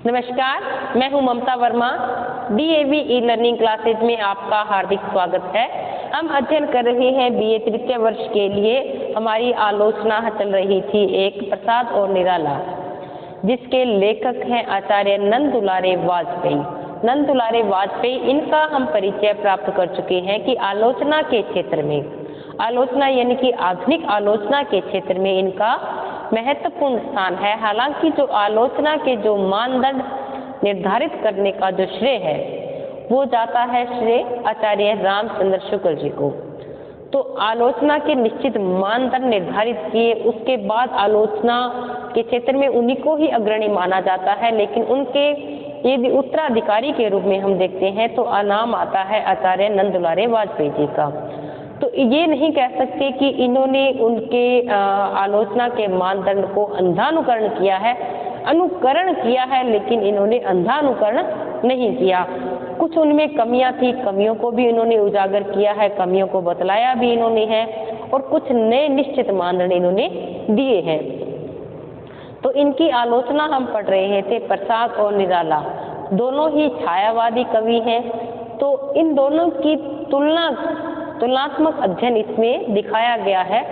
नमस्कार, मैं हूं Mamta Verma. DAV e learning classes में आपका हार्दिक स्वागत है। हम अध्ययन कर रहे हैं बीए तृतीय वर्ष के लिए। हमारी आलोचना चल रही थी एक प्रसाद और निराला, जिसके लेखक हैं आचार्य नंद दुलारे वाजपेयी। नंद दुलारे वाजपेयी, इनका हम परिचय प्राप्त कर चुके हैं कि आलोचना के क्षेत्र में, आलोचना यानी कि आधुनिक आलोचना के क्षेत्र में इनका महत्वपूर्ण स्थान है। हालांकि जो आलोचना के जो मानदंड निर्धारित करने का जो श्रेय है वो जाता है श्रेय आचार्य रामचंद्र शुक्ल जी को। तो आलोचना के निश्चित मानदंड निर्धारित किए, उसके बाद आलोचना के क्षेत्र में उन्हीं को ही अग्रणी माना जाता है। लेकिन उनके यदि उत्तराधिकारी के रूप में हम देखते हैं तो नाम आता है आचार्य नंद दुलारे वाजपेयी जी का। तो ये नहीं कह सकते कि इन्होंने उनके आलोचना के मानदंड को अंधानुकरण किया है, अनुकरण किया है, लेकिन इन्होंने अंधानुकरण नहीं किया। कुछ उनमें कमियां थी, कमियों को भी इन्होंने उजागर किया है, कमियों को बतलाया भी इन्होंने है, और कुछ नए निश्चित मानदंड इन्होंने दिए हैं। तो इनकी आलोचना हम पढ़ रहे थे प्रसाद और निराला, दोनों ही छायावादी कवि हैं। तो इन दोनों की तुलनात्मक अध्ययन इसमें दिखाया गया है।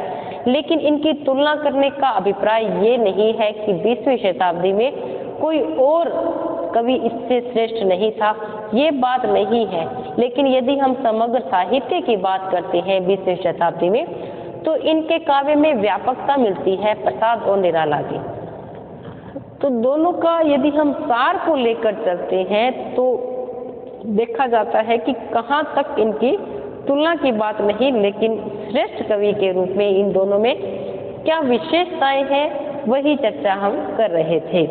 लेकिन इनकी तुलना करने का अभिप्राय ये नहीं है कि 20वीं शताब्दी में कोई और कवि इससे श्रेष्ठ नहीं था, ये बात नहीं है। लेकिन यदि हम समग्र साहित्य की बात करते हैं 20वीं शताब्दी में, तो इनके काव्य में व्यापकता मिलती है प्रसाद और निराला की। तो दोनों का यदि हम सार को लेकर चलते हैं तो देखा जाता है कि कहाँ तक इनकी तुलना की बात नहीं, लेकिन श्रेष्ठ कवि के रूप में इन दोनों में क्या विशेषताएं हैं वही चर्चा हम कर रहे थे।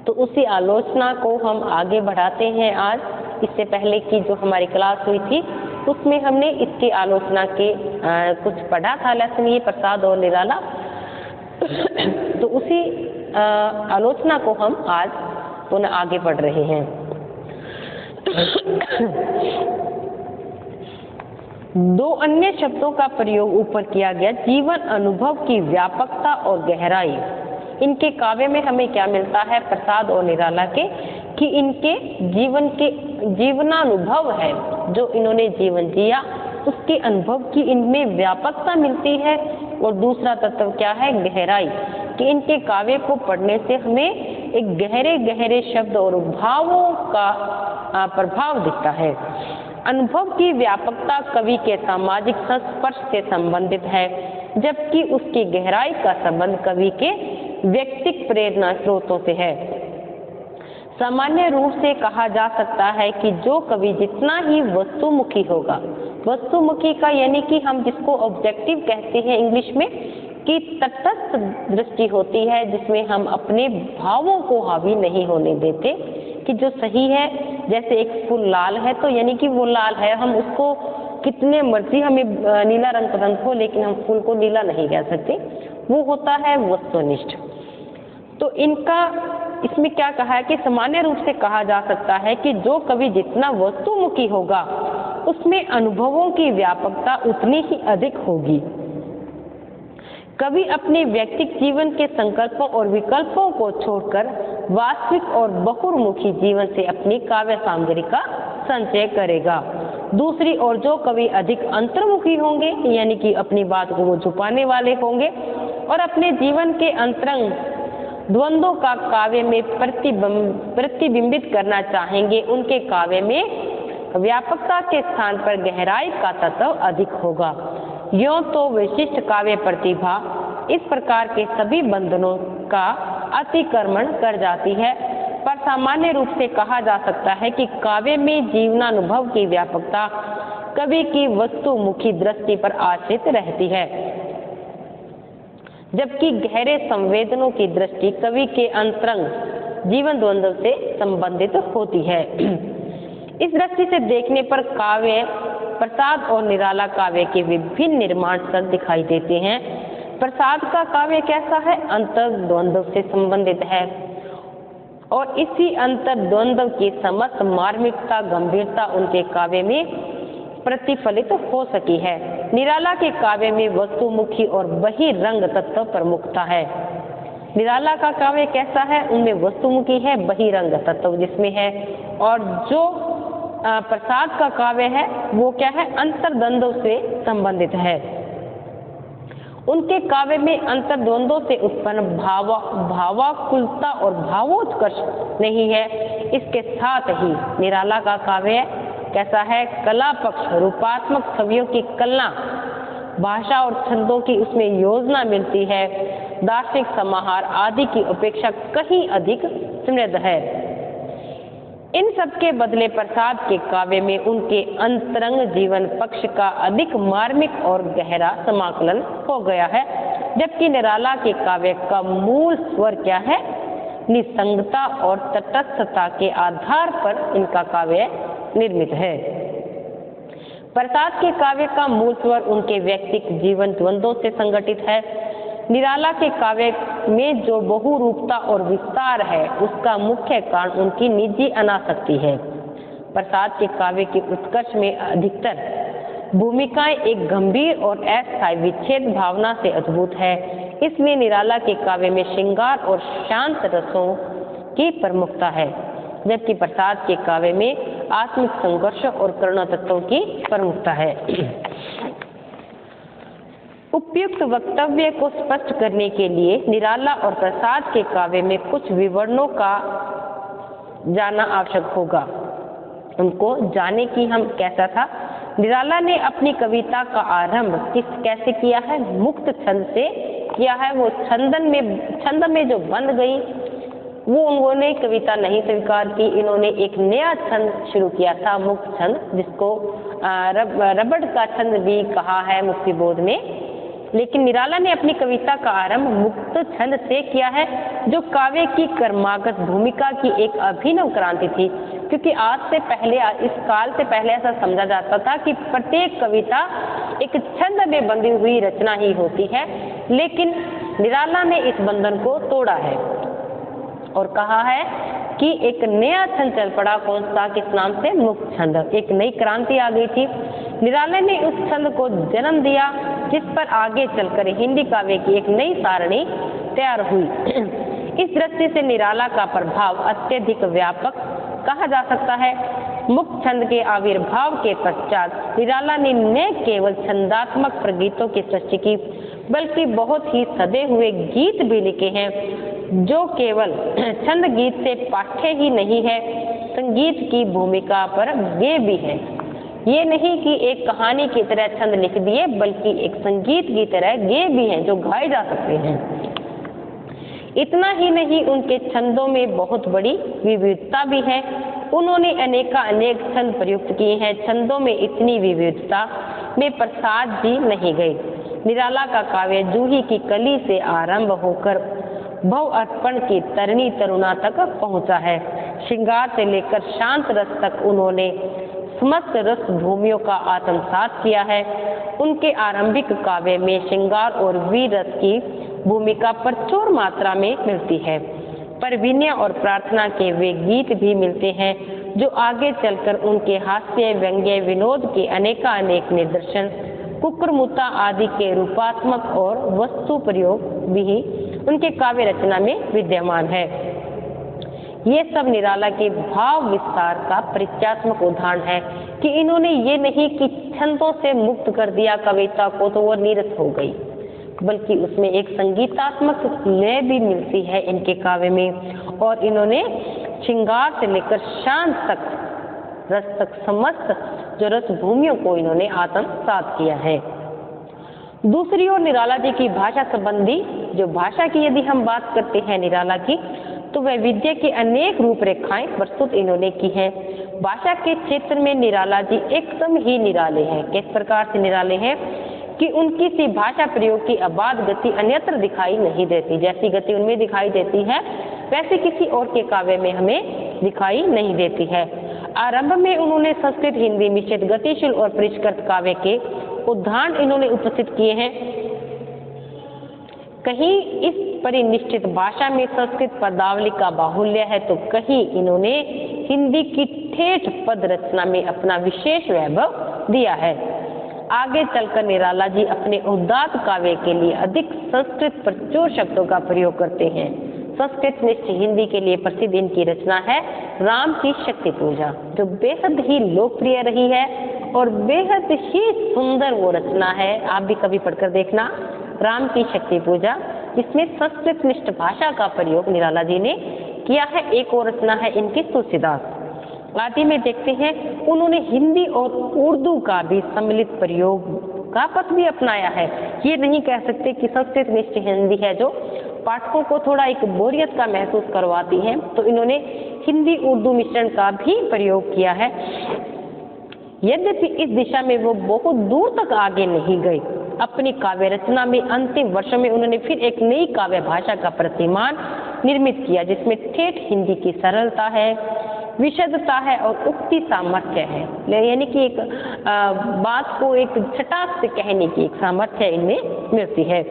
तो उसी आलोचना को हम आगे बढ़ाते हैं आज। इससे पहले की जो हमारी क्लास हुई थी उसमें हमने इसकी आलोचना के कुछ पढ़ा था लेसन, ये प्रसाद और निराला। तो उसी आलोचना को हम आज पुनः आगे बढ़ रहे हैं। दो अन्य शब्दों का प्रयोग ऊपर किया गया, जीवन अनुभव की व्यापकता और गहराई। इनके काव्य में हमें क्या मिलता है प्रसाद और निराला के, कि इनके जीवन के जीवनानुभव है, जो इन्होंने जीवन जिया उसके अनुभव की इनमें व्यापकता मिलती है। और दूसरा तत्व क्या है, गहराई, कि इनके काव्य को पढ़ने से हमें एक गहरे गहरे शब्द और भावों का प्रभाव दिखता है। अनुभव की व्यापकता कवि के सामाजिक संस्पर्श से संबंधित है, जबकि उसकी गहराई का संबंध कवि के व्यक्तिगत प्रेरणा स्रोतों से है। सामान्य रूप से कहा जा सकता है कि जो कवि जितना ही वस्तुमुखी होगा, वस्तुमुखी का यानी कि हम जिसको ऑब्जेक्टिव कहते हैं इंग्लिश में, कि तटस्थ दृष्टि होती है जिसमें हम अपने भावों को हावी नहीं होने देते, कि जो सही है। जैसे एक फूल लाल है तो यानी कि वो लाल है, हम उसको कितने मर्जी हमें नीला रंग पसंद हो लेकिन हम फूल को नीला नहीं कह सकते, वो होता है वस्तुनिष्ठ। तो इनका इसमें क्या कहा है कि सामान्य रूप से कहा जा सकता है कि जो कवि जितना वस्तुमुखी होगा उसमें अनुभवों की व्यापकता उतनी ही अधिक होगी। कवि अपने व्यक्तिगत जीवन के संकल्पों और विकल्पों को छोड़कर वास्तविक और बहुमुखी जीवन से अपनी काव्य सामग्री का संचय करेगा। दूसरी ओर जो कवि अधिक अंतर्मुखी होंगे, यानी कि अपनी बात को वो छुपाने वाले होंगे और अपने जीवन के अंतरंग द्वंद्वों का काव्य में प्रतिबिंबित करना चाहेंगे, उनके काव्य में व्यापकता के स्थान पर गहराई का तत्व अधिक होगा। यूं तो विशिष्ट काव्य प्रतिभा इस प्रकार के सभी बंधनों का अतिक्रमण कर जाती है, पर सामान्य रूप से कहा जा सकता है कि काव्य में जीवनानुभव की व्यापकता कवि की वस्तुमुखी दृष्टि पर आश्रित रहती है, जबकि गहरे संवेदनों की दृष्टि कवि के अंतरंग जीवन द्वंद्व से संबंधित होती है। इस दृष्टि से देखने पर काव्य प्रसाद और निराला काव्य के विभिन्न निर्माण स्तर दिखाई देते हैं। प्रसाद का काव्य कैसा है, अंतर्द्वंद्व से संबंधित है और इसी अंतर्द्वंद्व की समस्त मार्मिकता गंभीरता उनके काव्य में प्रतिफलित हो सकी है। निराला के काव्य में वस्तुमुखी और बहिरंग तत्व प्रमुखता है। निराला का काव्य कैसा है, उनमें वस्तुमुखी है, बहिरंग तत्व जिसमें है, और जो प्रसाद का काव्य है वो क्या है, अंतर्द्वंद्व से संबंधित है। उनके काव्य में अंतर्द्वंद्वों से उत्पन्न भावाकुलता और भावोत्कर्ष नहीं है। इसके साथ ही निराला का काव्य कैसा है, कला पक्ष, रूपात्मक छवियों की कलना, भाषा और छंदों की उसमें योजना मिलती है, दार्शनिक समाहार आदि की अपेक्षा कहीं अधिक समृद्ध है। इन सब के बदले प्रसाद के काव्य में उनके अंतरंग जीवन पक्ष का अधिक मार्मिक और गहरा समाकलन हो गया है, जबकि निराला के काव्य का मूल स्वर क्या है, निसंगता और तटस्थता के आधार पर इनका काव्य निर्मित है। प्रसाद के काव्य का मूल स्वर उनके व्यक्तिगत जीवन द्वंद्वों से संगठित है। निराला के काव्य में जो बहुरूपता और विस्तार है उसका मुख्य कारण उनकी निजी अनासक्ति है। प्रसाद के काव्य के उत्कर्ष में अधिकतर भूमिकाएं एक गंभीर और अस्थायी विच्छेद भावना से अद्भुत है, इसलिए निराला के काव्य में श्रृंगार और शांत रसों की प्रमुखता है, जबकि प्रसाद के काव्य में आत्मिक संघर्ष और करुणा तत्वों की प्रमुखता है। उपयुक्त वक्तव्य को स्पष्ट करने के लिए निराला और प्रसाद के काव्य में कुछ विवरणों का जानना आवश्यक होगा। उनको जाने की हम कैसा था, निराला ने अपनी कविता का आरंभ कैसे किया है, मुक्त छंद से किया है। वो छंद में जो बंध गई वो उन्होंने कविता नहीं स्वीकार की, इन्होंने एक नया छंद शुरू किया था, मुक्त छंद, जिसको रबड़ का छंद भी कहा है मुक्तिबोध में। लेकिन निराला ने अपनी कविता का आरंभ मुक्त छंद से किया है, जो काव्य की कर्मागत भूमिका की एक अभिनव क्रांति थी, क्योंकि आज से पहले, इस काल से पहले ऐसा समझा जाता था कि प्रत्येक कविता एक छंद में बंधी हुई रचना ही होती है। लेकिन निराला ने इस बंधन को तोड़ा है और कहा है कि एक नया छंद चल पड़ा, कौन सा, किस नाम से, मुक्त छंद। एक नई क्रांति आ गई थी। निराला ने उस छंद को जन्म दिया जिस पर आगे चलकर हिंदी काव्य की एक नई सारणी तैयार हुई। इस दृष्टि से निराला का प्रभाव अत्यधिक व्यापक कहा जा सकता है। मुक्त छंद के आविर्भाव के पश्चात निराला ने न केवल छंदात्मक प्रगीतों की सृष्टि की, बल्कि बहुत ही सदे हुए गीत भी लिखे हैं, जो केवल छंद गीत से पाठ्य ही नहीं है, संगीत की भूमिका पर गे भी है। ये नहीं कि एक कहानी की तरह छंद लिख दिए, बल्कि एक संगीत की तरह गे भी हैं, जो गाए जा सकते हैं। इतना ही नहीं, उनके छंदों में बहुत बड़ी विविधता भी है। उन्होंने अनेक छंद प्रयुक्त किए हैं। छंदों में इतनी विविधता में प्रसाद जी नहीं गए। निराला का काव्य जूही की कली से आरंभ होकर भव अर्पण की तरणी तरुणा तक पहुंचा है। श्रृंगार से लेकर शांत रस तक उन्होंने समस्त रस भूमियों का आत्मसात किया है। उनके आरंभिक काव्य में श्रृंगार और वीर रस की भूमिका प्रचुर मात्रा में मिलती है, पर विनय और प्रार्थना के वे गीत भी मिलते हैं, जो आगे चलकर उनके हास्य, व्यंग्य, विनोद के अनेक निदर्शन, कुकुरमुता आदि के रूपात्मक और वस्तु प्रयोग भी उनके काव्य रचना में विद्यमान है। ये सब निराला के भाव विस्तार का परिचयात्मक उदाहरण है कि इन्होंने ये नहीं कि छंदों से मुक्त कर दिया कविता को तो वो नीरस हो गई, बल्कि उसमें एक संगीतात्मक लय भी मिलती है इनके काव्य में, और इन्होंने श्रृंगार से लेकर शांत तक रस तक समस्त जो रस भूमियों को इन्होंने आत्मसात किया है। दूसरी ओर निराला जी की भाषा संबंधी, जो भाषा की यदि हम बात करते हैं निराला की, तो वैविध्य की अनेक रूपरेखाएं प्रस्तुत इन्होंने की हैं। भाषा के क्षेत्र में निराला जी एकदम ही निराले हैं। किस प्रकार से निराले हैं कि उनकी सी भाषा प्रयोग की अबाध गति अन्यत्र दिखाई नहीं देती। जैसी गति उनमें दिखाई देती है वैसे किसी और के काव्य में हमें दिखाई नहीं देती है। आरंभ में उन्होंने संस्कृत हिंदी मिश्रित गतिशील और परिष्कृत काव्य के उदाहरण इन्होंने उपस्थित किए हैं। कहीं इस परिनिष्ठित भाषा में संस्कृत पदावली का बाहुल्य है, तो कहीं इन्होंने हिंदी की ठेठ पद रचना में अपना विशेष वैभव दिया है। आगे चलकर निराला जी अपने उदात्त काव्य के लिए अधिक संस्कृत प्रचुर शब्दों का प्रयोग करते हैं। संस्कृत निष्ठ हिंदी के लिए प्रसिद्ध इनकी रचना है राम की शक्ति पूजा, जो बेहद ही लोकप्रिय रही है और बेहद ही सुंदर वो रचना है। आप भी कभी पढ़कर देखना, राम की शक्ति पूजा, जिसमें संस्कृत निष्ठ भाषा का प्रयोग निराला जी ने किया है। एक और रचना है इनकी तुलसीदास आदि में देखते हैं उन्होंने हिंदी और उर्दू का भी सम्मिलित प्रयोग का पथ भी अपनाया है। ये नहीं कह सकते कि संस्कृत निष्ठ हिंदी है जो पाठकों को थोड़ा एक बोरियत का महसूस करवाती है, तो इन्होंने हिंदी उर्दू मिश्रण का भी प्रयोग किया है। यद्यपि इस दिशा में वो बहुत दूर तक आगे नहीं गए। अपनी काव्य रचना में अंतिम वर्षों में उन्होंने फिर एक नई काव्य भाषा का प्रतिमान निर्मित किया, जिसमें ठेठ हिंदी की सरलता है, विशदता है और उक्ति सामर्थ्य है, यानी कि एक बात को एक छटाक से कहने की एक सामर्थ्य इनमें मिलती है।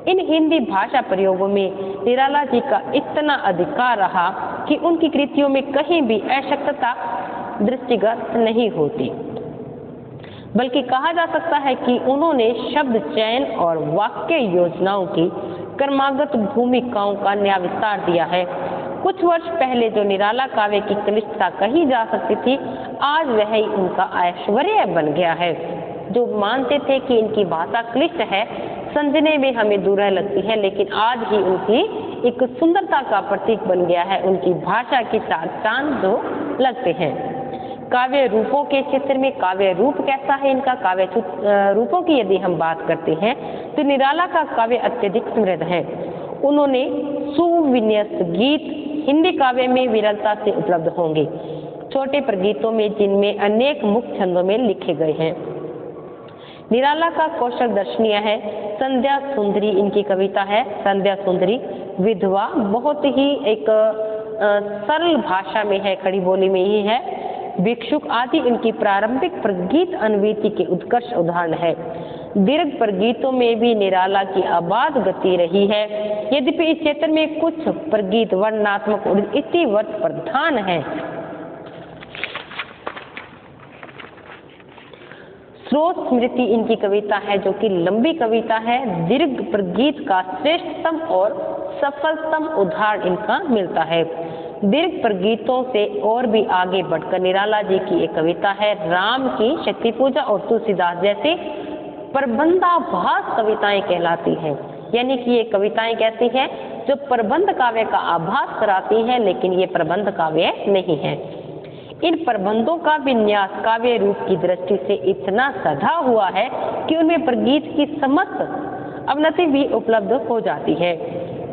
इन हिंदी भाषा प्रयोगों में निराला जी का इतना अधिकार रहा कि उनकी कृतियों में कहीं भी अशक्तता दृष्टिगत नहीं होती, बल्कि कहा जा सकता है कि उन्होंने शब्द चयन और वाक्य योजनाओं की क्रमागत भूमिकाओं का नया विस्तार दिया है। कुछ वर्ष पहले जो निराला काव्य की क्लिष्टता कही जा सकती थी, आज वह ही उनका ऐश्वर्य बन गया है। जो मानते थे कि इनकी भाषा क्लिष्ट है, समझने में हमें दूर लगती है, लेकिन आज ही उनकी एक सुंदरता का प्रतीक बन गया है। उनकी भाषा की चार चांद जो लगते हैं। काव्य रूपों के क्षेत्र में काव्य रूप कैसा है इनका? काव्य रूपों की यदि हम बात करते हैं तो निराला का काव्य अत्यधिक समृद्ध है। उन्होंने सुविन्यस्त गीत हिंदी काव्य में विरलता से उपलब्ध होंगे, छोटे प्रगीतों में, जिनमें अनेक मुक्त छंदों में लिखे गए हैं। निराला का कौशल दर्शनीय है। संध्या सुंदरी इनकी कविता है। संध्या सुंदरी विधवा बहुत ही एक सरल भाषा में है, खड़ी बोली में ही है। भिक्षुक आदि इनकी प्रारंभिक प्रगीत अनवीति के उत्कर्ष उदाहरण है। दीर्घ प्रगीतों में भी निराला की अबाध गति रही है। यद्यपि इस क्षेत्र में कुछ प्रगीत वर्णनात्मक और इतिवृत्त प्रधान है। स्रोत स्मृति इनकी कविता है, जो कि लंबी कविता है। दीर्घ प्रगीत का श्रेष्ठतम और सफलतम उदाहरण इनका मिलता है। दीर्घ प्रगीतों से और भी आगे बढ़कर निराला जी की एक कविता है राम की शक्ति पूजा और तुलसीदास जैसे प्रबंधाभास कविताएं कहलाती हैं। यानी कि ये कविताएं कैसी हैं जो प्रबंध काव्य का आभास कराती हैं, लेकिन ये प्रबंध काव्य नहीं है। इन प्रबंधों का विन्यास काव्य रूप की दृष्टि से इतना सधा हुआ है कि उनमें प्रगीत की समस्त अवनति भी उपलब्ध हो जाती है।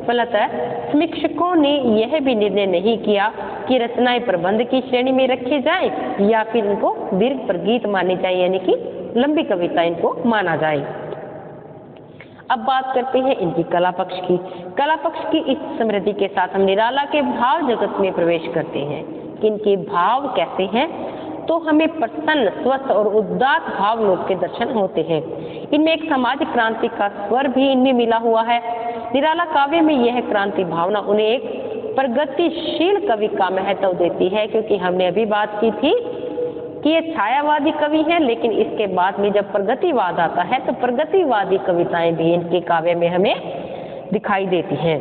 फलतः समीक्षकों ने यह भी निर्णय नहीं किया कि रचनाएं प्रबंध की श्रेणी में रखे जाएं या फिर इनको दीर्घ प्रगीत माने जाए, यानी कि लंबी कविता इनको माना जाए। अब बात करते हैं इनकी कला पक्ष की। कला पक्ष की इस समृद्धि के साथ हम निराला के भाव जगत में प्रवेश करते हैं कि इनके भाव कैसे हैं, तो हमें प्रसन्न, स्वस्थ और उदात्त भाव लोक के दर्शन होते हैं। इनमें एक सामाजिक क्रांति का स्वर भी इनमें मिला हुआ है। निराला काव्य में यह क्रांति भावना उन्हें एक प्रगतिशील कवि का महत्व देती है, क्योंकि हमने अभी बात की थी कि ये छायावादी कवि हैं, लेकिन इसके बाद में जब प्रगतिवाद आता है तो प्रगतिवादी कविताएं भी इनके काव्य में हमें दिखाई देती हैं।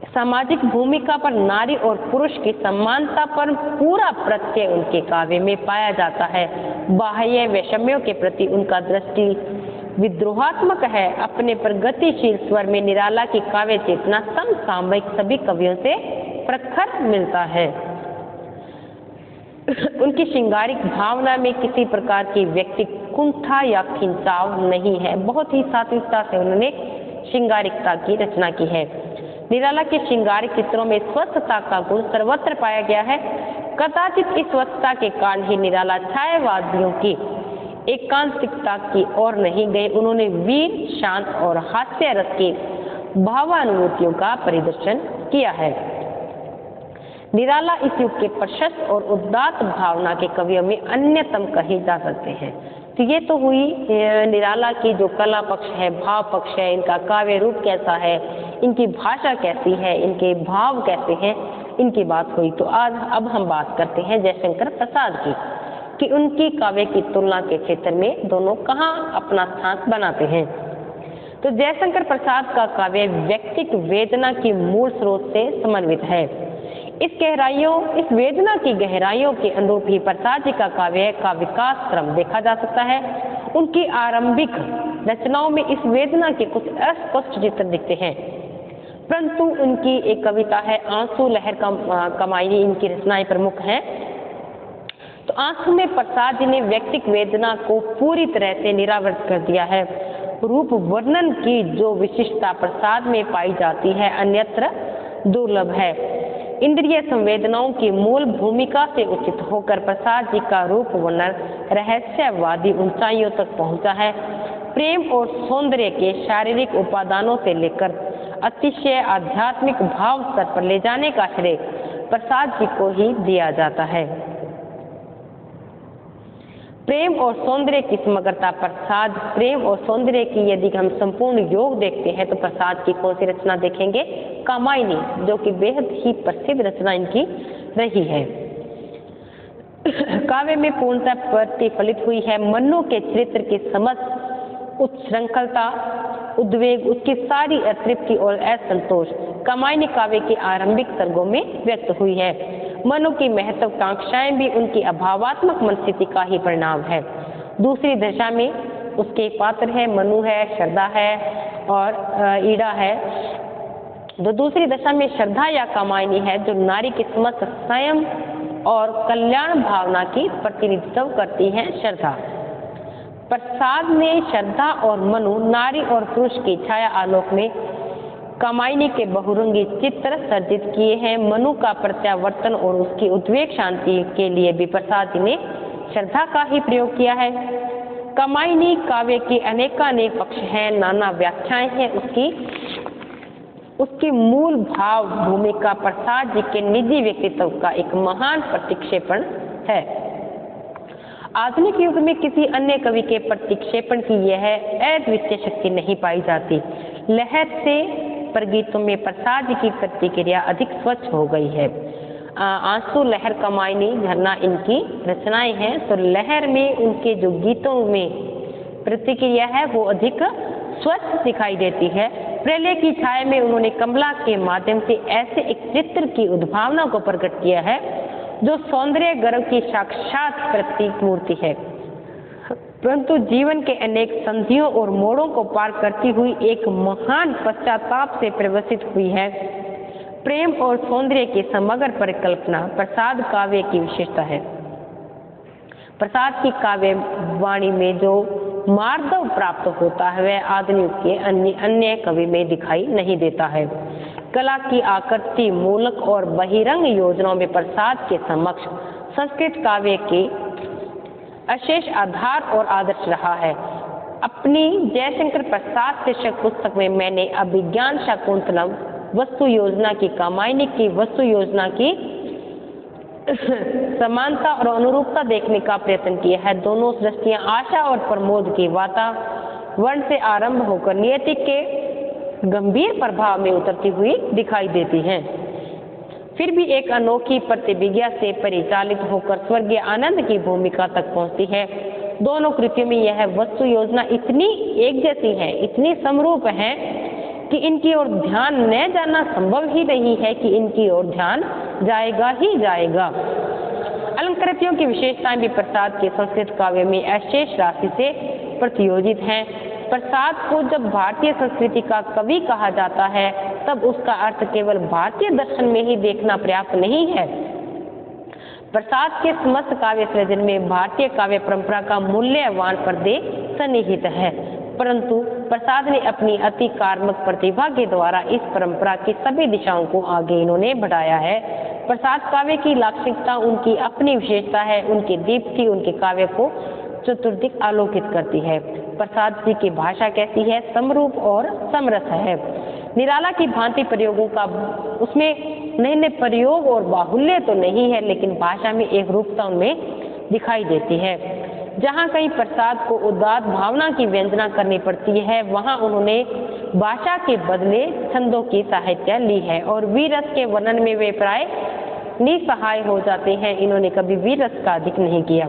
सामाजिक भूमिका पर नारी और पुरुष की समानता पर पूरा प्रत्यय उनके काव्य में पाया जाता है। बाह्य वैषम्यों के प्रति उनका दृष्टि विद्रोहात्मक है। अपने प्रगतिशील स्वर में निराला की काव्य चेतना समसामयिक सभी कवियों से प्रखर मिलता है। उनकी श्रृंगारिक भावना में किसी प्रकार की व्यक्ति कुंठा या खिंचाव नहीं है। बहुत ही सात्विकता से उन्होंने श्रृंगारिकता की रचना की है। निराला के श्रृंगारिक चित्रों में स्वस्थता का गुण सर्वत्र पाया गया है। कदाचित इस स्वस्थता के कारण ही निराला छायावादियों की एकांतिकता की ओर नहीं गए। उन्होंने वीर, शांत और हास्य रस की भावानुभूतियों का परिदर्शन किया है। निराला इस युग के प्रशस्त और उदात्त भावना के कवियों में अन्यतम कहे जा सकते हैं। तो ये तो हुई निराला की जो कला पक्ष है, भाव पक्ष है, इनका काव्य रूप कैसा है, इनकी भाषा कैसी है, इनके भाव कैसे हैं, इनकी बात हुई। तो आज अब हम बात करते हैं जयशंकर प्रसाद की। कि उनकी काव्य की तुलना के क्षेत्र में दोनों कहाँ अपना स्थान बनाते हैं। तो जयशंकर प्रसाद का काव्य व्यक्तिक वेदना की मूल स्रोत से समन्वित है। इस वेदना की गहराइयों के अनुरूप ही प्रसाद जी का काव्य का विकास क्रम देखा जा सकता है। उनकी आरंभिक रचनाओं में इस वेदना के कुछ अस्पष्ट चित्र दिखते हैं, परंतु उनकी एक कविता है आंसू लहर कमाई, इनकी रचनाएं प्रमुख हैं। तो आंसू में प्रसाद जी ने व्यक्तिक वेदना को पूरी तरह से निरावृत कर दिया है। रूप वर्णन की जो विशिष्टता प्रसाद में पाई जाती है अन्यत्र दुर्लभ है। इंद्रिय संवेदनाओं की मूल भूमिका से उचित होकर प्रसाद जी का रूप वर्णन रहस्यवादी ऊंचाइयों तक पहुंचा है। प्रेम और सौंदर्य के शारीरिक उपादानों से लेकर अतिशय आध्यात्मिक भाव स्तर पर ले जाने का श्रेय प्रसाद जी को ही दिया जाता है। प्रेम और सौंदर्य की समग्रता प्रसाद, प्रेम और सौंदर्य की यदि हम संपूर्ण योग देखते हैं तो प्रसाद की कौन सी रचना देखेंगे? कामायनी, जो कि बेहद ही प्रसिद्ध रचना इनकी रही है। काव्य में पूर्णतः प्रतिफलित हुई है मनु के चरित्र की समस्त उच्छृंखलता, उद्वेग, उसकी सारी अतृप्ति और असंतोष कामायनी काव्य के आरंभिक सर्गों में व्यक्त हुई है। मनु की महत्वाकांक्षाएं भी उनकी अभावात्मक मनस्थिति का ही परिणाम है। दूसरी दशा में उसके पात्र है, मनु है, श्रद्धा है और ईड़ा है। तो दूसरी दशा में श्रद्धा या कामायनी है, जो नारी की समस्त संयम और कल्याण भावना की प्रतिनिधित्व करती है। श्रद्धा प्रसाद ने श्रद्धा और मनु, नारी और पुरुष की छाया आलोक में कामायनी के बहुरंगी चित्र सर्जित किए हैं। मनु का प्रत्यावर्तन और उसकी उद्वेग शांति के लिए भी प्रसाद जी ने श्रद्धा का ही प्रयोग किया है। कामायनी काव्य के अनेकानेक पक्ष हैं, नाना व्याख्याएं हैं। उसकी मूल भाव भूमिका प्रसाद जी के निजी व्यक्तित्व का एक महान प्रतिक्षेपण है। आधुनिक युग में किसी अन्य कवि के प्रतिक्षेपण की यह अद्वितीय शक्ति नहीं पाई जाती। लहर से प्रगीतों में प्रसाद जी की प्रतिक्रिया अधिक स्वच्छ हो गई है। आंसू लहर कमायनी झरना इनकी रचनाएं हैं। तो लहर में उनके जो गीतों में प्रतिक्रिया है वो अधिक स्वच्छ दिखाई देती है। प्रलय की छाया में उन्होंने कमला के माध्यम से ऐसे एक चित्र की उद्भावना को प्रकट किया है जो सौंदर्य गर्व की साक्षात प्रतीक मूर्ति है, परंतु जीवन के अनेक संधियों और मोड़ों को पार करती हुई एक महान पश्चाताप से प्रवसित हुई है। प्रेम और सौंदर्य की समग्र परिकल्पना प्रसाद काव्य की विशेषता है। प्रसाद की काव्य वाणी में जो मार्दव प्राप्त होता है वह आधुनिक के अन्य कवि में दिखाई नहीं देता है। कला की आकृति मूलक और बहिरंग योजनाओं में प्रसाद के समक्ष संस्कृत काव्य के अशेष आधार और आदर्श रहा है। अपनी जयशंकर प्रसाद शीर्षक पुस्तक में मैंने अभिज्ञान शाकुंतलम वस्तु योजना की कामायनी की वस्तु योजना की समानता और अनुरूपता देखने का प्रयत्न किया है। दोनों सृष्टियां आशा और प्रमोद के वातावरण से आरंभ होकर नियति के गंभीर प्रभाव में उतरती हुई दिखाई देती हैं, फिर भी एक अनोखी प्रतिभिज्ञा से परिचालित होकर स्वर्गीय आनंद की भूमिका तक पहुंचती है। दोनों कृतियों में यह वस्तु योजना इतनी एक जैसी है, इतनी समरूप है कि इनकी ओर ध्यान न जाना संभव ही नहीं है कि इनकी ओर ध्यान जाएगा ही जाएगा। अलंकृतियों की विशेषताएं भी प्रसाद के संस्कृत काव्य में अशेष राशि से प्रतियोजित हैं। प्रसाद को जब भारतीय संस्कृति का कवि कहा जाता है तब उसका अर्थ केवल भारतीय दर्शन में ही देखना पर्याप्त नहीं है। प्रसाद के समस्त काव्य सृजन में भारतीय काव्य परंपरा का मूल्यवान पर्दे सन्निहित है, परंतु प्रसाद ने अपनी अति कार्मक प्रतिभा के द्वारा इस परंपरा की सभी दिशाओं को आगे इन्होंने बढ़ाया है। प्रसाद काव्य की लाक्षणिकता उनकी अपनी विशेषता है। उनकी दीप्ति उनके काव्य को चतुर्दिक आलोकित करती है। प्रसाद जी की भाषा कैसी है? समरूप और समरस है। निराला की भांति प्रयोगों का उसमें नए प्रयोग और बाहुल्य तो नहीं है, लेकिन भाषा में एक रूपता उनमें दिखाई देती है। जहाँ कहीं प्रसाद को उदात्त भावना की व्यंजना करनी पड़ती है, वहाँ उन्होंने भाषा के बदले छंदों की सहायता ली है और वीरस के वर्णन में वे प्राय निसहाय हो जाते हैं। इन्होंने कभी वीरस का अधिक नहीं किया।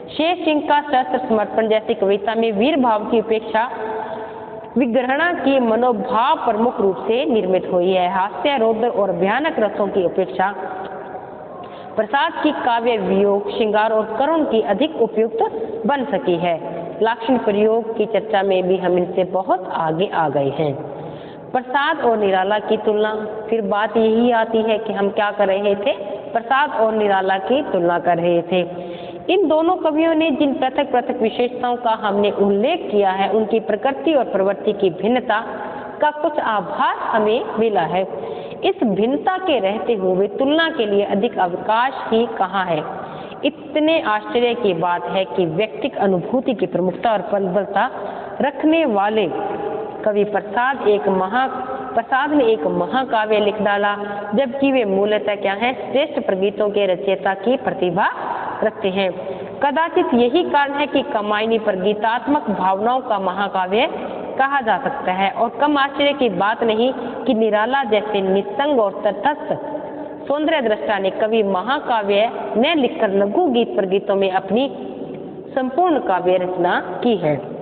शेष सिंह का शस्त्र समर्पण जैसी कविता में वीर भाव की उपेक्षा विग्रहणा की मनोभाव प्रमुख रूप से निर्मित हुई है। हास्य, रौद्र और भयानक रसों की उपेक्षा प्रसाद की काव्य वियोग, श्रृंगार और करुण की अधिक उपयुक्त बन सकी है। लाक्षणिक प्रयोग की चर्चा में भी हम इनसे बहुत आगे आ गए हैं। प्रसाद और निराला की तुलना, फिर बात यही आती है कि हम क्या कर रहे थे, प्रसाद और निराला की तुलना कर रहे थे। इन दोनों कवियों ने जिन पृथक पृथक विशेषताओं का हमने उल्लेख किया है, उनकी प्रकृति और प्रवृत्ति की भिन्नता का कुछ आभास हमें मिला है। इस भिन्नता के रहते हुए तुलना के लिए अधिक अवकाश ही कहाँ है। इतने आश्चर्य की बात है कि व्यक्तिगत अनुभूति की प्रमुखता और प्रबलता रखने वाले कवि प्रसाद ने एक महाकाव्य लिख डाला, जबकि वे मूलतः क्या हैं, श्रेष्ठ प्रगीतों के रचयिता की प्रतिभा रखते हैं। कदाचित यही कारण है कि कामायनी प्रगीतात्मक भावनाओं का महाकाव्य कहा जा सकता है, और कम आश्चर्य की बात नहीं कि निराला जैसे निस्संग और तटस्थ सौंदर्य दृष्टा ने कवि महाकाव्य न लिखकर लघु गीत प्रगीतों में अपनी संपूर्ण काव्य रचना की है।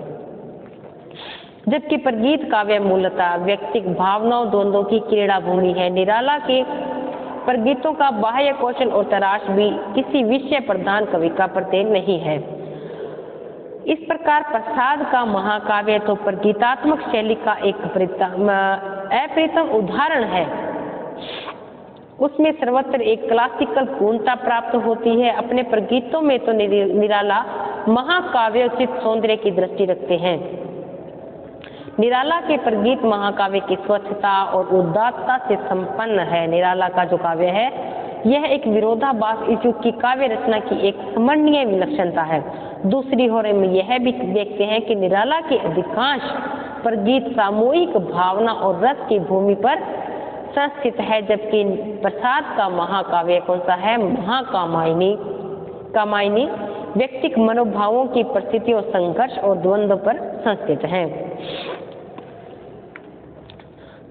जबकि प्रगीत काव्य मूलतः व्यक्तिगत भावनाओं द्वंद्वों की क्रीड़ा भूमि है। निराला के प्रगीतों का बाह्य कौशल और तराश भी किसी विषय प्रधान कवि का प्रत्यय नहीं है। इस प्रकार प्रसाद का महाकाव्य तो प्रगीतात्मक शैली का एक अप्रतिम उदाहरण है। उसमें सर्वत्र एक क्लासिकल पूर्णता प्राप्त होती है। अपने प्रगीतों में तो निराला महाकाव्योचित सौंदर्य की दृष्टि रखते हैं। निराला के प्रगीत महाकाव्य की स्वच्छता और उदात्तता से संपन्न है। निराला का जो काव्य है यह एक विरोधाभास इस युग की काव्य रचना की एक स्मरणीय विलक्षणता है। दूसरी ओर हम यह भी देखते हैं कि निराला के अधिकांश प्रगीत सामूहिक भावना और रस की भूमि पर संस्थित है, जबकि प्रसाद का महाकाव्य कौन सा है, कामायनी व्यक्तिगत मनोभावों की परिस्थिति और संघर्ष और द्वंद्व पर संस्थित है।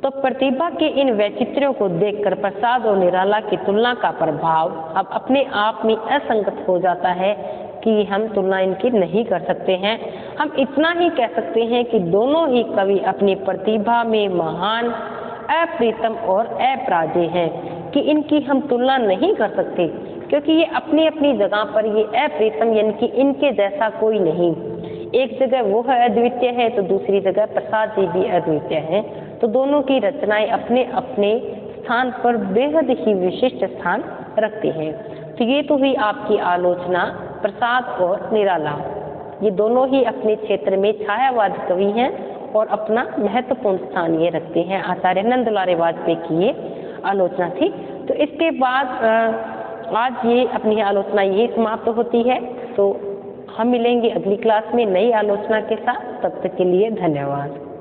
तो प्रतिभा के इन वैचित्र्यों को देखकर प्रसाद और निराला की तुलना का प्रभाव अब अपने आप में असंगत हो जाता है कि हम तुलना इनकी नहीं कर सकते हैं। हम इतना ही कह सकते हैं कि दोनों ही कवि अपनी प्रतिभा में महान, अप्रीतम और अपराजेय हैं, कि इनकी हम तुलना नहीं कर सकते, क्योंकि ये अपनी अपनी जगह पर ये अप्रीतम, यानी कि इनके जैसा कोई नहीं। एक जगह वो है अद्वितीय है तो दूसरी जगह प्रसाद जी भी अद्वितीय हैं। तो दोनों की रचनाएं अपने अपने स्थान पर बेहद ही विशिष्ट स्थान रखते हैं। तो ये तो हुई आपकी आलोचना प्रसाद और निराला। ये दोनों ही अपने क्षेत्र में छायावाद कवि हैं और अपना महत्वपूर्ण स्थान ये रखते हैं। आचार्य नंद दुलारे वाजपेयी की ये आलोचना थी। तो इसके बाद आज ये अपनी आलोचना यही समाप्त होती है। तो हम मिलेंगे अगली क्लास में नई आलोचना के साथ। तब तक के लिए धन्यवाद।